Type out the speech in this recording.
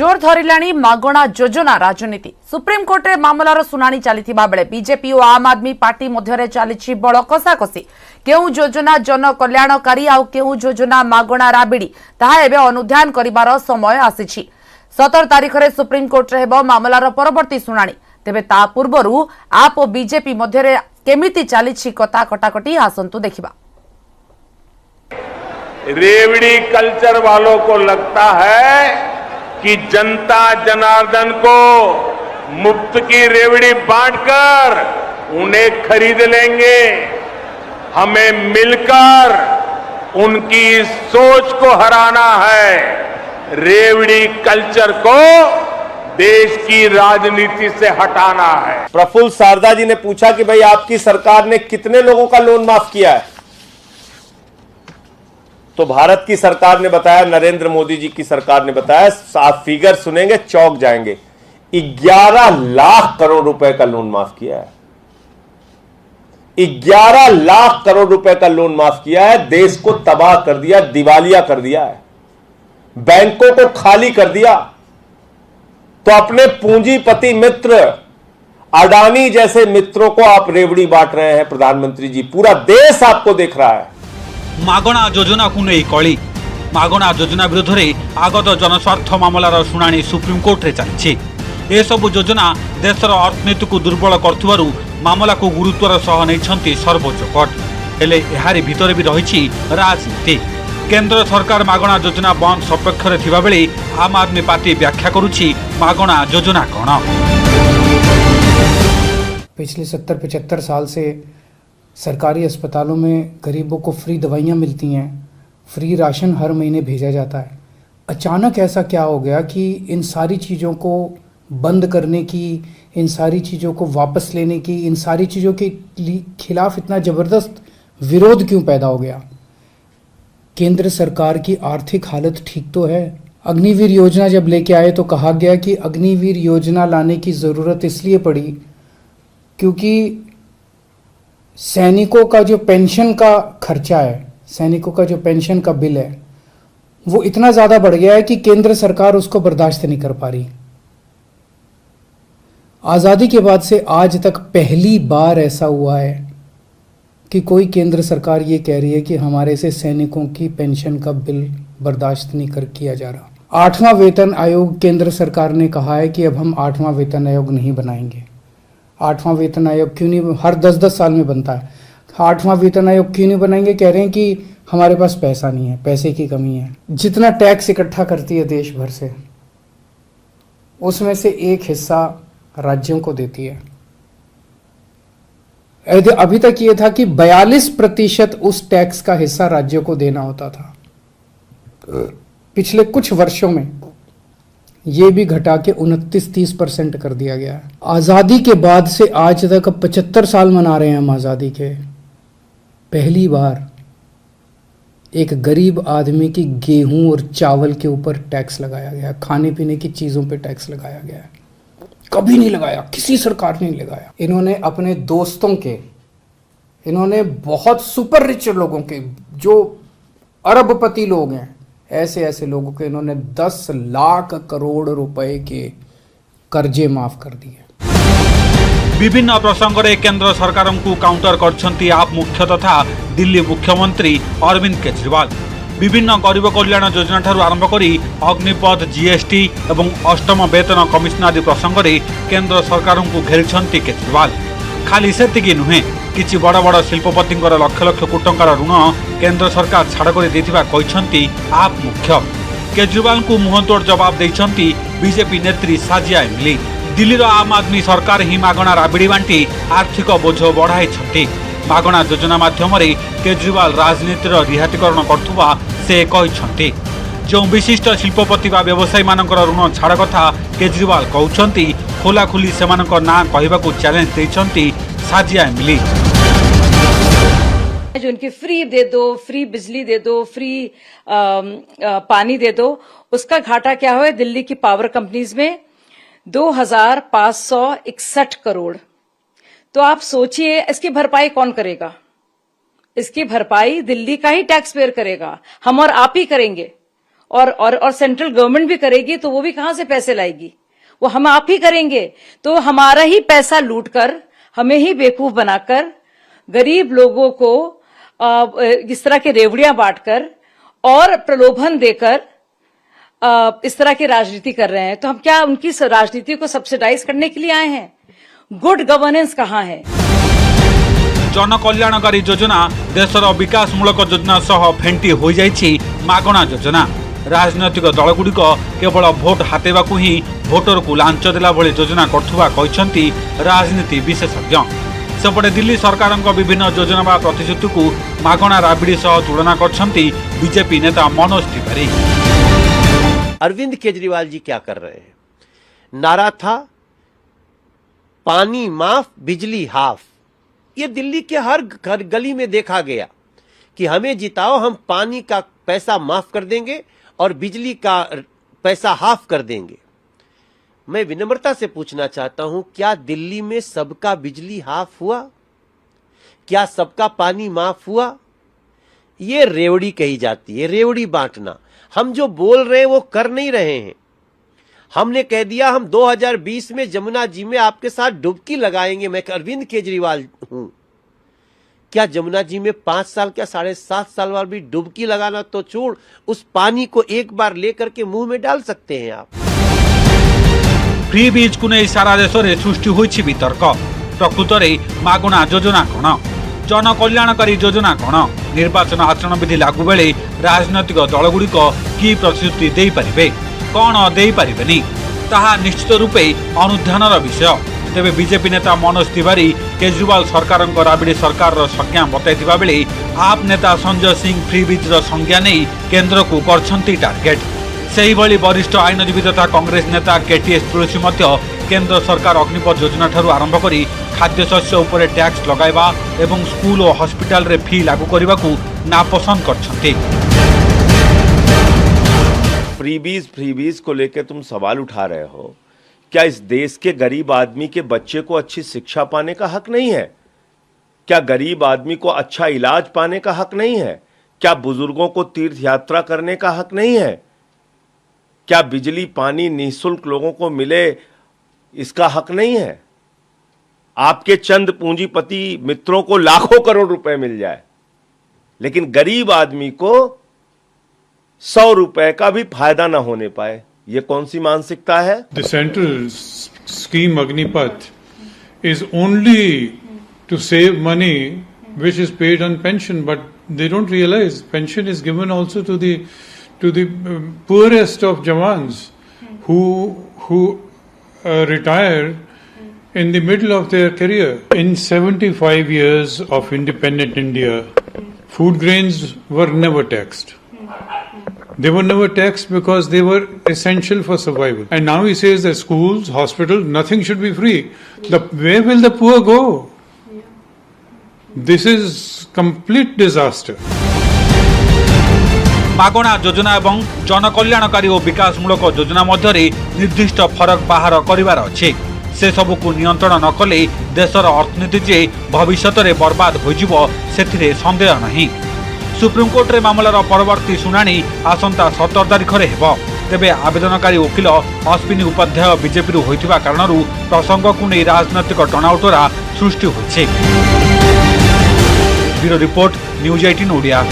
जोर धरिलाणी मागणा योजना राजनीति सुप्रीम कोर्ट रे मामलार सुनानी चलीथिबा बेले बीजेपी और आम आदमी पार्टी मध्यरे चलीछि बड़ कसाकसी। केउ योजना जन कल्याणकारी आ केउ योजना मागणा राबिड़ी ताहा एबे अनुध्यान करिबार समय आसीछि। 17 तारिख रे सुप्रीम कोर्ट रे हेबो मामलार परवर्ती सुनानी। तेबे ता पूर्वरु आप और बीजेपी मध्यरे केमिति चलीछि कथा कटाकटी आसंतु देखिबा। रेवड़ी कल्चर वालों को लगता है कि जनता जनार्दन को मुफ्त की रेवड़ी बांटकर उन्हें खरीद लेंगे। हमें मिलकर उनकी सोच को हराना है। रेवड़ी कल्चर को देश की राजनीति से हटाना है। प्रफुल्ल सारदा जी ने पूछा कि भाई आपकी सरकार ने कितने लोगों का लोन माफ किया है, तो भारत की सरकार ने बताया, नरेंद्र मोदी जी की सरकार ने बताया, आप फिगर सुनेंगे चौंक जाएंगे, 11 लाख करोड़ रुपए का लोन माफ किया है। 11 लाख करोड़ रुपए का लोन माफ किया है। देश को तबाह कर दिया, दिवालिया कर दिया है, बैंकों को खाली कर दिया। तो अपने पूंजीपति मित्र अडानी जैसे मित्रों को आप रेवड़ी बांट रहे हैं प्रधानमंत्री जी। पूरा देश आपको देख रहा है। मागणा योजना को नहीं कली मागणा योजना विरोध में आगत जनस्वार्थ मामलार शुणाणी सुप्रीमकोर्ट रे चली। ए सब योजना देशर अर्थनीति को दुर्बल कर मामला को गुरुत्वर सह नहीं सर्वोच्च कोर्ट। हेले एहारी भितर भी रही राजनीति। केंद्र सरकार मागणा योजना बंद सपक्ष थिबा बेले आम आदमी पार्टी व्याख्या करुछि मागणा योजना कौन। पिछले 70-75 साल से सरकारी अस्पतालों में गरीबों को फ्री दवाइयाँ मिलती हैं, फ्री राशन हर महीने भेजा जाता है। अचानक ऐसा क्या हो गया कि इन सारी चीज़ों को बंद करने की, इन सारी चीज़ों को वापस लेने की, इन सारी चीज़ों के खिलाफ इतना ज़बरदस्त विरोध क्यों पैदा हो गया? केंद्र सरकार की आर्थिक हालत ठीक तो है। अग्निवीर योजना जब लेके आए तो कहा गया कि अग्निवीर योजना लाने की ज़रूरत इसलिए पड़ी क्योंकि सैनिकों का जो पेंशन का खर्चा है, सैनिकों का जो पेंशन का बिल है, वो इतना ज़्यादा बढ़ गया है कि केंद्र सरकार उसको बर्दाश्त नहीं कर पा रही। आज़ादी के बाद से आज तक पहली बार ऐसा हुआ है कि कोई केंद्र सरकार ये कह रही है कि हमारे से सैनिकों की पेंशन का बिल बर्दाश्त नहीं कर किया जा रहा। 8वां वेतन आयोग, केंद्र सरकार ने कहा है कि अब हम 8वां वेतन आयोग नहीं बनाएंगे। 8वां वेतन आयोग क्यों नहीं, हर 10-10 साल में बनता है। 8वां वेतन आयोग क्यों नहीं बनाएंगे? कह रहे हैं कि हमारे पास पैसा नहीं है, पैसे की कमी है। जितना टैक्स इकट्ठा करती है देश भर से, उसमें से एक हिस्सा राज्यों को देती है। अभी तक ये था कि 42% उस टैक्स का हिस्सा राज्यों को देना होता था। पिछले कुछ वर्षों में ये भी घटा के 29-30% कर दिया गया है। आज़ादी के बाद से आज तक 75 साल मना रहे हैं हम आज़ादी के। पहली बार एक गरीब आदमी की गेहूं और चावल के ऊपर टैक्स लगाया गया, खाने पीने की चीज़ों पे टैक्स लगाया गया है। कभी नहीं लगाया, किसी सरकार ने नहीं लगाया। इन्होंने अपने दोस्तों के, इन्होंने बहुत सुपर रिच लोगों के, जो अरबपति लोग हैं, ऐसे ऐसे लोगों के इन्होंने 10 लाख करोड़ रुपए के कर्जे माफ कर दिए। विभिन्न प्रसंग में केंद्र सरकार को काउंटर करछंती आप मुख्य तथा दिल्ली मुख्यमंत्री अरविंद केजरीवाल। विभिन्न गरीब कल्याण योजना ठारू आरंभ करी अग्निपथ, जीएसटी एवं 8म वेतन कमिशन आदि प्रसंग में केंद्र सरकार को घेरिछंती केजरीवाल। खाली सेतिकी नुहे, किछि बड़ बड़ शिल्पपति लक्ष लक्ष कोटी टंकार ऋण केंद्र सरकार छाड़ कर देथिबा कहिछंती आप मुख्य। केजरीवाल को मुहतोड़ जवाब देइछंती बीजेपी नेत्री साजिया एमली। दिल्लीर आम आदमी सरकार ही मागणा राबिड़ी बांटी आर्थिक बोझ बढ़ाई। मागणा योजना माध्यम केजरीवाल राजनीतिर रिहातीकरण करथुवा से कहिछंती। जो विशिष्ट शिल्पपति व व्यवसायी मानकर ऋण छाड़ कथा केजरीवाल कहउछंती, खोलाखोली सेमानक ना कहबाकू चैलेंज देइछंती साजिया एमली। जो उनकी फ्री दे दो, फ्री बिजली दे दो, फ्री पानी दे दो, उसका घाटा क्या हुआ दिल्ली की पावर कंपनीज में? 2561 करोड़। तो आप सोचिए इसकी भरपाई कौन करेगा? इसकी भरपाई दिल्ली का ही टैक्स पेयर करेगा, हम और आप ही करेंगे। और सेंट्रल गवर्नमेंट भी करेगी तो वो भी कहां से पैसे लाएगी? वो हम आप ही करेंगे। तो हमारा ही पैसा लूटकर, हमें ही बेवकूफ बनाकर, गरीब लोगों को इस तरह के रेवड़ियां बांटकर और प्रलोभन देकर इस तरह की राजनीति कर रहे हैं। तो हम क्या उनकी राजनीति को सब्सिडाइज करने के लिए आए हैं? गुड गवर्नेंस कहां है? जनकल्याणकारी योजना देशर विकासमूलक योजना सह फेंटी हो जाइछि मागणा योजना। राजनैतिक दलगुड़िक केवल भोट हातेबाकू ही भोटर को लांच देला भली योजना करथुवा कहिसंती राजनीति विशेषज्ञ। सेपटे दिल्ली सरकार विभिन्न योजना व प्रतिश्रुति को मागणा राबिड़ी सह तुलना करछंती बीजेपी नेता मनोज तिवारी। अरविंद केजरीवाल जी क्या कर रहे हैं? नारा था पानी माफ बिजली हाफ। ये दिल्ली के हर घर गली में देखा गया कि हमें जिताओ, हम पानी का पैसा माफ कर देंगे और बिजली का पैसा हाफ कर देंगे। मैं विनम्रता से पूछना चाहता हूं, क्या दिल्ली में सबका बिजली हाफ हुआ? क्या सबका पानी माफ हुआ? ये रेवड़ी कही जाती है, रेवड़ी बांटना। हम जो बोल रहे हैं वो कर नहीं रहे हैं। हमने कह दिया हम 2020 में जमुना जी में आपके साथ डुबकी लगाएंगे। मैं अरविंद केजरीवाल हूं। क्या जमुना जी में 5 साल क्या 7.5 साल बाद भी डुबकी लगाना तो छोड़, उस पानी को एक बार लेकर के मुंह में डाल सकते हैं आप? फ्री बीज को नहीं सारा देश में सृष्टि होइछि वितर्क। प्रकृत में मागणा योजना कौन, जनकल्याणकारी योजना कौन, निर्वाचन आचरण विधि लागू बेले राजनैतिक दलगुड़िक कि प्रतिश्रुति दे पारिबे, कौन दे पारिबेनी, ताहा निश्चित रूपे अनुध्यानर विषय। तेबे बीजेपी नेता मनोज तिवारी केजरीवाल सरकार राबिड़ी सरकार संज्ञा बताइथिबा बेले आप नेता संजय सिंह फ्री बीज संज्ञा नहीं केंद्र को करछंती टार्गेट। सेही भली वरिष्ठ आईनजीवी तथा कांग्रेस नेता केटीएस तुलसी मध्य केंद्र सरकार अग्निपथ योजना ठारू आरंभ करी खाद्यशस्य उपरे टैक्स लगाइबा एवं स्कूल और हॉस्पिटल रे फी लागू करने को नापसंद करछंती। फ्रीबीज को लेकर तुम सवाल उठा रहे हो। क्या इस देश के गरीब आदमी के बच्चे को अच्छी शिक्षा पाने का हक नहीं है? क्या गरीब आदमी को अच्छा इलाज पाने का हक नहीं है? क्या बुजुर्गों को तीर्थ यात्रा करने का हक नहीं है? क्या बिजली पानी निःशुल्क लोगों को मिले, इसका हक नहीं है? आपके चंद पूंजीपति मित्रों को लाखों करोड़ रुपए मिल जाए, लेकिन गरीब आदमी को 100 रुपए का भी फायदा ना होने पाए, ये कौन सी मानसिकता है? The central scheme Agnipath is only to save money which is paid on pension, but they don't realize pension is given also to the poorest of jawans who retire in the middle of their career. In 75 years of independent India, food grains were never taxed. They were never taxed because they were essential for survival. And now he says that schools, hospitals, nothing should be free. Where will the poor go? This is complete disaster. मागणा योजना एवं जनकल्याणकारी और विकासमूलक योजना मध्य निर्दिष्ट फरक बाहर करिवार अछि। से सबको नियंत्रण न कले देशर अर्थनीति जे भविष्य में बर्बाद हो सेथिरे संदेह नहीं। सुप्रीमकोर्ट रे मामलार परवर्ती शुणाणी आसंता 17 तारिख रे हेबो। तेबे आवेदनकारी वकिल अश्विनी उपाध्याय बीजेपी रु होइतिबा कारणरू प्रसंग को नहीं राजनैतिक टणाउटरा सृष्टि होइछे। Bureau report news 18 Odia.